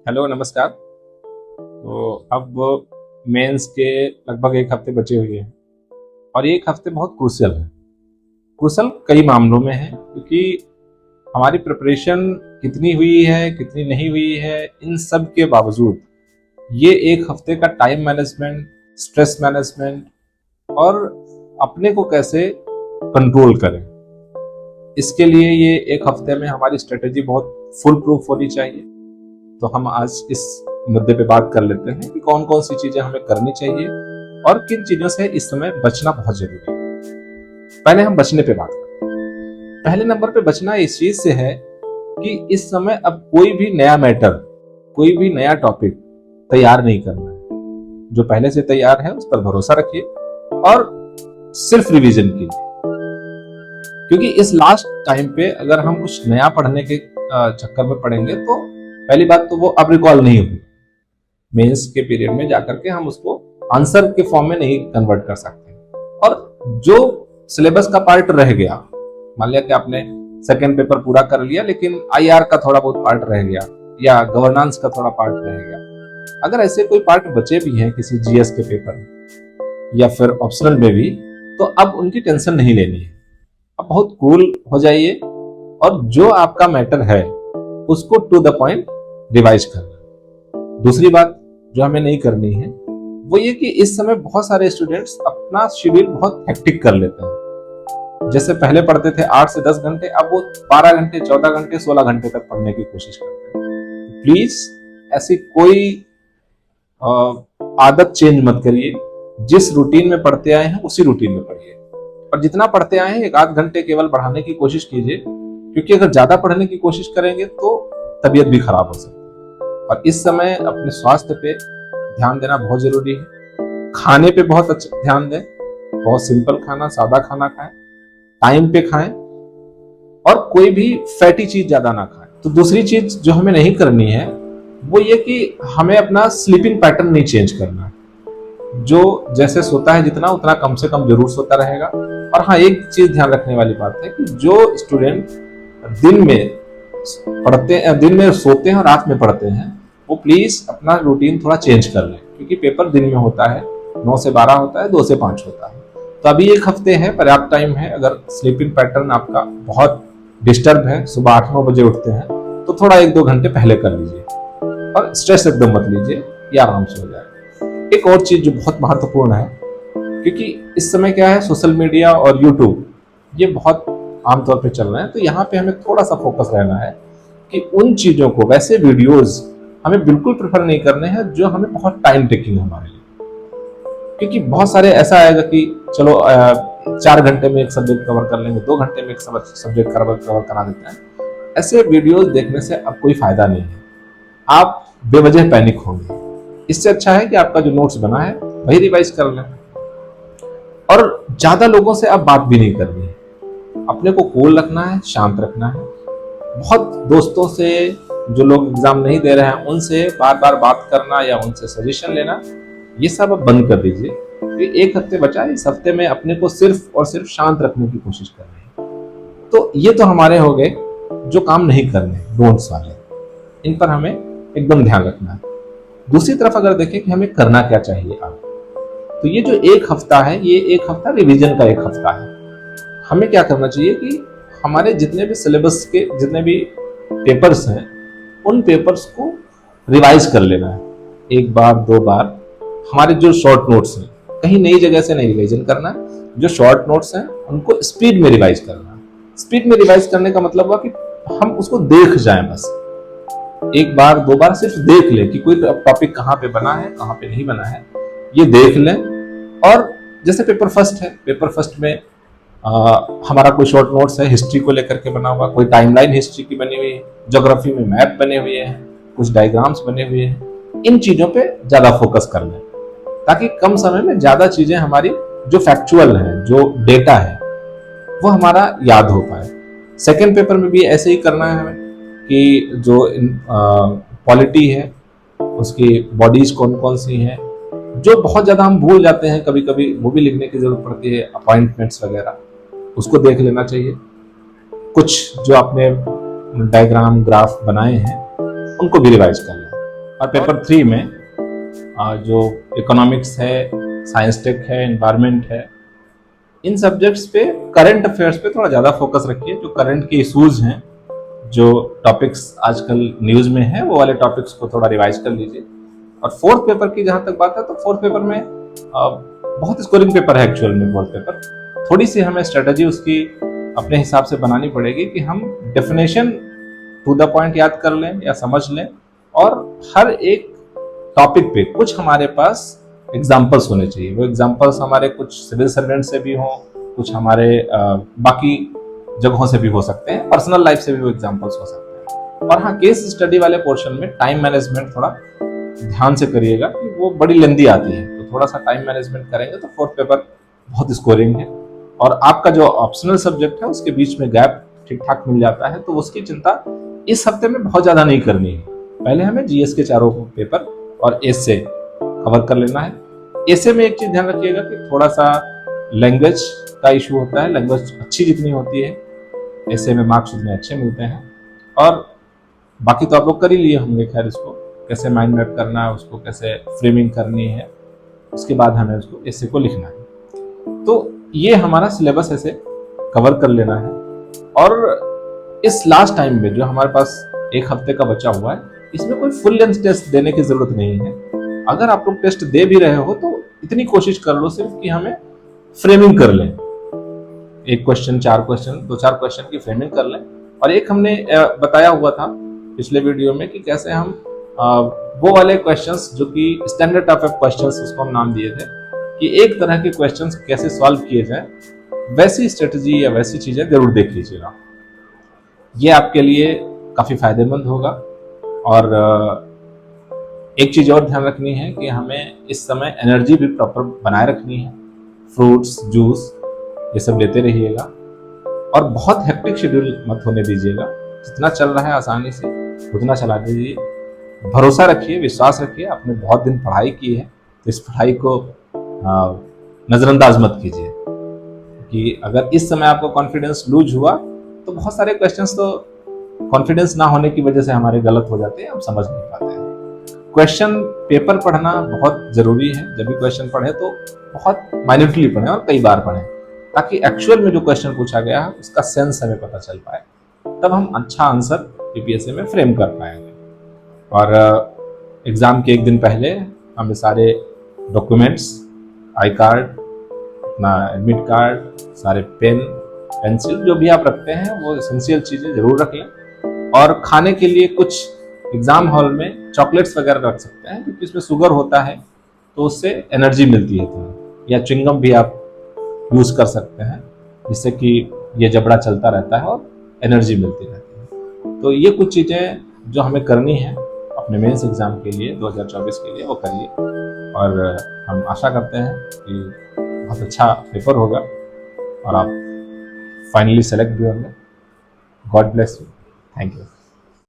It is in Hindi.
हेलो नमस्कार। तो अब मेंस के लगभग एक हफ्ते बचे हुए हैं और ये एक हफ्ते बहुत क्रूशियल है। क्रूशियल कई मामलों में है क्योंकि हमारी प्रिपरेशन कितनी हुई है कितनी नहीं हुई है, इन सब के बावजूद ये एक हफ्ते का टाइम मैनेजमेंट, स्ट्रेस मैनेजमेंट और अपने को कैसे कंट्रोल करें, इसके लिए ये एक हफ्ते में हमारी स्ट्रेटेजी बहुत फुल प्रूफ होनी चाहिए। तो हम आज इस मुद्दे पे बात कर लेते हैं कि कौन कौन सी चीजें हमें करनी चाहिए और किन चीजों से इस समय बचना बहुत जरूरी है। पहले हम बचने पे बात करते हैं। पहले नंबर पे बचना इस चीज से है कि इस समय अब कोई भी नया मैटर, कोई भी नया टॉपिक तैयार नहीं करना है। जो पहले से तैयार है उस पर भरोसा रखिए और सिर्फ रिवीजन कीजिए, क्योंकि इस लास्ट टाइम पे अगर हम कुछ नया पढ़ने के चक्कर में पड़ेंगे तो पहली बात तो वो अब रिकॉल नहीं होगी। मेंस के पीरियड में जाकर के हम उसको आंसर के फॉर्म में नहीं कन्वर्ट कर सकते। और जो सिलेबस का पार्ट रह गया, मान लिया कि आपने सेकेंड पेपर पूरा कर लिया लेकिन आईआर का थोड़ा बहुत पार्ट रह गया या गवर्नेंस का थोड़ा पार्ट रह गया, अगर ऐसे कोई पार्ट बचे भी हैं किसी जीएस के पेपर में या फिर ऑप्शनल में भी, तो अब उनकी टेंशन नहीं लेनी है। अब बहुत कूल हो जाइए और जो आपका मैटर है उसको टू द पॉइंट रिवाइज करना। दूसरी बात जो हमें नहीं करनी है वो ये कि इस समय बहुत सारे स्टूडेंट्स अपना शेड्यूल बहुत हेक्टिक कर लेते हैं। जैसे पहले पढ़ते थे 8 से 10 घंटे, अब वो 12 घंटे, 14 घंटे, 16 घंटे तक पढ़ने की कोशिश करते हैं। प्लीज ऐसी कोई आदत चेंज मत करिए। जिस रूटीन में पढ़ते आए हैं उसी रूटीन में पढ़िए और जितना पढ़ते आए हैं 1 आध घंटे केवल बढ़ाने की कोशिश कीजिए, क्योंकि अगर ज्यादा पढ़ने की कोशिश करेंगे तो तबीयत भी खराब हो सकती है। और इस समय अपने स्वास्थ्य पे ध्यान देना बहुत जरूरी है। खाने पे बहुत अच्छा ध्यान दें, बहुत सिंपल खाना, सादा खाना खाएं, टाइम पे खाएं और कोई भी फैटी चीज ज्यादा ना खाएं। तो दूसरी चीज जो हमें नहीं करनी है वो ये कि हमें अपना स्लीपिंग पैटर्न नहीं चेंज करना है। जो जैसे सोता है जितना, उतना कम से कम जरूर सोता रहेगा। और हाँ, एक चीज ध्यान रखने वाली बात है कि जो स्टूडेंट दिन में सोते हैं और रात में पढ़ते हैं, वो प्लीज अपना रूटीन थोड़ा चेंज कर लें, क्योंकि पेपर दिन में होता है, 9 से 12 होता है, 2 से 5 होता है। तो अभी एक हफ्ते है, पर्याप्त टाइम है। अगर स्लीपिंग पैटर्न आपका बहुत डिस्टर्ब है, सुबह 8-9 बजे उठते हैं, तो थोड़ा 1-2 घंटे पहले कर लीजिए और स्ट्रेस एकदम मत लीजिए, ये आराम से हो जाएगा। एक और चीज जो बहुत महत्वपूर्ण है, क्योंकि इस समय क्या है, सोशल मीडिया और यूट्यूब ये बहुत आमतौर पे चल रहे हैं, तो यहाँ पे हमें थोड़ा सा फोकस रहना है कि उन चीजों को, वैसे वीडियोस हमें बिल्कुल प्रेफर नहीं करने हैं जो हमें बहुत टाइम टेकिंग है हमारे लिए। क्योंकि बहुत सारे ऐसा आएगा कि चलो 4 घंटे में एक सब्जेक्ट कवर कर लेंगे, 2 घंटे में एक सब्जेक्ट कवर करा देते हैं। ऐसे वीडियोस देखने से अब कोई फायदा नहीं है, आप बेवजह पैनिक होंगे। इससे अच्छा है कि आपका जो नोट्स बना है वही रिवाइज कर लें और ज्यादा लोगों से अब बात भी नहीं करनी है। अपने को कूल रखना है, शांत रखना है। बहुत दोस्तों से, जो लोग एग्जाम नहीं दे रहे हैं, उनसे बार बार बात करना या उनसे सजेशन लेना, ये सब अब बंद कर दीजिए। तो एक हफ्ते बचा है, इस हफ्ते में अपने को सिर्फ और सिर्फ शांत रखने की कोशिश करनी है। तो ये तो हमारे हो गए जो काम नहीं करने, डोंट्स वाले, इन पर हमें एकदम ध्यान रखना है। दूसरी तरफ अगर देखें कि हमें करना क्या चाहिए अब, तो ये जो एक हफ्ता है, ये एक हफ्ता रिवीजन का एक हफ्ता है। हमें क्या करना चाहिए कि हमारे जितने भी सिलेबस के जितने भी पेपर्स हैं, उन पेपर्स को रिवाइज कर लेना है 1 बार 2 बार। हमारे जो शॉर्ट नोट्स हैं, कहीं नई जगह से नहीं रिवाइजन करना है, जो शॉर्ट नोट्स हैं उनको स्पीड में रिवाइज करना है। स्पीड में रिवाइज करने का मतलब हुआ कि हम उसको देख जाएं, बस 1 बार 2 बार सिर्फ देख लें कि कोई टॉपिक कहाँ पे बना है, कहाँ पे नहीं बना है, ये देख लें। और जैसे पेपर फर्स्ट है, पेपर फर्स्ट में हमारा कोई शॉर्ट नोट्स है हिस्ट्री को लेकर के बना हुआ, कोई टाइमलाइन हिस्ट्री की बनी हुई है, ज्योग्राफी में मैप बने हुए हैं, कुछ डायग्राम्स बने हुए हैं। इन चीजों पे ज्यादा फोकस कर लें ताकि कम समय में ज्यादा चीजें हमारी जो फैक्चुअल है, जो डेटा है, वो हमारा याद हो पाए। सेकेंड पेपर में भी ऐसे ही करना है हमें कि जो पॉलिटी है उसकी बॉडीज कौन कौन सी हैं, जो बहुत ज्यादा हम भूल जाते हैं कभी कभी, वो भी लिखने की जरूरत पड़ती है, अपॉइंटमेंट्स वगैरह, उसको देख लेना चाहिए। कुछ जो आपने डायग्राम ग्राफ बनाए हैं उनको भी रिवाइज कर लें। और पेपर 3 में जो इकोनॉमिक्स है, साइंस टेक है, एनवायरनमेंट है, इन सब्जेक्ट्स पे करंट अफेयर्स पे थोड़ा ज़्यादा फोकस रखिए। जो करंट के इशूज हैं, जो टॉपिक्स आजकल न्यूज़ में है, वो वाले टॉपिक्स को थोड़ा रिवाइज कर लीजिए। और फोर्थ पेपर की जहाँ तक बात है, तो फोर्थ पेपर में बहुत स्कोरिंग पेपर है एक्चुअल में। फोर्थ पेपर थोड़ी सी हमें स्ट्रेटजी उसकी अपने हिसाब से बनानी पड़ेगी कि हम डेफिनेशन टू द पॉइंट याद कर लें या समझ लें, और हर एक टॉपिक पे कुछ हमारे पास एग्जाम्पल्स होने चाहिए। वो एग्जाम्पल्स हमारे कुछ सिविल सर्वेंट से भी हों, कुछ हमारे बाकी जगहों से भी हो सकते हैं, पर्सनल लाइफ से भी वो एग्जाम्पल्स हो सकते हैं। और हाँ, केस स्टडी वाले पोर्शन में टाइम मैनेजमेंट थोड़ा ध्यान से करिएगा कि वो बड़ी लेंदी आती है, तो थोड़ा सा टाइम मैनेजमेंट करेंगे तो फोर्थ पेपर बहुत स्कोरिंग है। और आपका जो ऑप्शनल सब्जेक्ट है उसके बीच में गैप ठीक ठाक मिल जाता है, तो उसकी चिंता इस हफ्ते में बहुत ज्यादा नहीं करनी है। पहले हमें जीएस के चारों पेपर और एसे कवर कर लेना है। एसे में एक चीज ध्यान रखिएगा कि थोड़ा सा लैंग्वेज का इशू होता है। लैंग्वेज अच्छी जितनी होती है, एसे में मार्क्स उतने अच्छे मिलते हैं। और बाकी तो आप लोग कर ही लिए होंगे, खैर इसको कैसे माइंड मैप करना है, उसको कैसे फ्रेमिंग करनी है, उसके बाद हमें उसको एसे को लिखना है। तो ये हमारा सिलेबस ऐसे कवर कर लेना है। और इस लास्ट टाइम में जो हमारे पास एक हफ्ते का बचा हुआ है, इसमें कोई फुल लेंथ टेस्ट देने की जरूरत नहीं है। अगर आप लोग टेस्ट दे भी रहे हो तो इतनी कोशिश कर लो सिर्फ कि हमें फ्रेमिंग कर लें। एक क्वेश्चन, 4 क्वेश्चन, 2-4 क्वेश्चन की फ्रेमिंग कर लें। और एक हमने बताया हुआ था पिछले वीडियो में कि कैसे हम वो वाले क्वेश्चंस जो कि स्टैंडर्ड टाइप ऑफ क्वेश्चंस, उसको हम नाम दिए थे कि एक तरह के क्वेश्चंस कैसे सॉल्व किए जाएं, वैसी स्ट्रेटजी या वैसी चीजें जरूर देख लीजिएगा। ये आपके लिए काफी फायदेमंद होगा। और एक चीज और ध्यान रखनी है कि हमें इस समय एनर्जी भी प्रॉपर बनाए रखनी है। फ्रूट्स, जूस ये सब लेते रहिएगा। और बहुत हेक्टिक शेड्यूल मत होने दीजिएगा। जितना चल रहा है आसानी से उतना चला दीजिए। भरोसा रखिए, विश्वास रखिए। आपने बहुत दिन पढ़ाई की है, तो इस पढ़ाई को नजरअंदाज मत कीजिए कि अगर इस समय आपको कॉन्फिडेंस लूज हुआ तो बहुत सारे क्वेश्चंस तो कॉन्फिडेंस ना होने की वजह से हमारे गलत हो जाते हैं, हम समझ नहीं पाते हैं। क्वेश्चन पेपर पढ़ना बहुत जरूरी है। जब भी क्वेश्चन पढ़े तो बहुत माइन्यूटली पढ़ें और कई बार पढ़ें, ताकि एक्चुअल में जो क्वेश्चन पूछा गया है उसका सेंस हमें पता चल पाए, तब हम अच्छा आंसर यूपीएससी में फ्रेम कर पाएंगे। और एग्जाम के एक दिन पहले हमें सारे डॉक्यूमेंट्स, आई कार्ड, अपना एडमिट कार्ड, सारे पेन, पेंसिल जो भी आप रखते हैं वो एसेंशियल चीजें जरूर रख लें। और खाने के लिए कुछ एग्जाम हॉल में चॉकलेट्स वगैरह रख सकते हैं, क्योंकि इसमें शुगर होता है तो उससे एनर्जी मिलती है थोड़ी। या च्युइंगम भी आप यूज कर सकते हैं, जिससे कि ये जबड़ा चलता रहता है और एनर्जी मिलती रहती है। तो ये कुछ चीजें जो हमें करनी है अपने मेंस एग्जाम के लिए 2024 के लिए, वो करिए। और हम आशा करते हैं कि बहुत अच्छा पेपर होगा और आप फाइनली सेलेक्ट भी होंगे। God bless you. Thank you.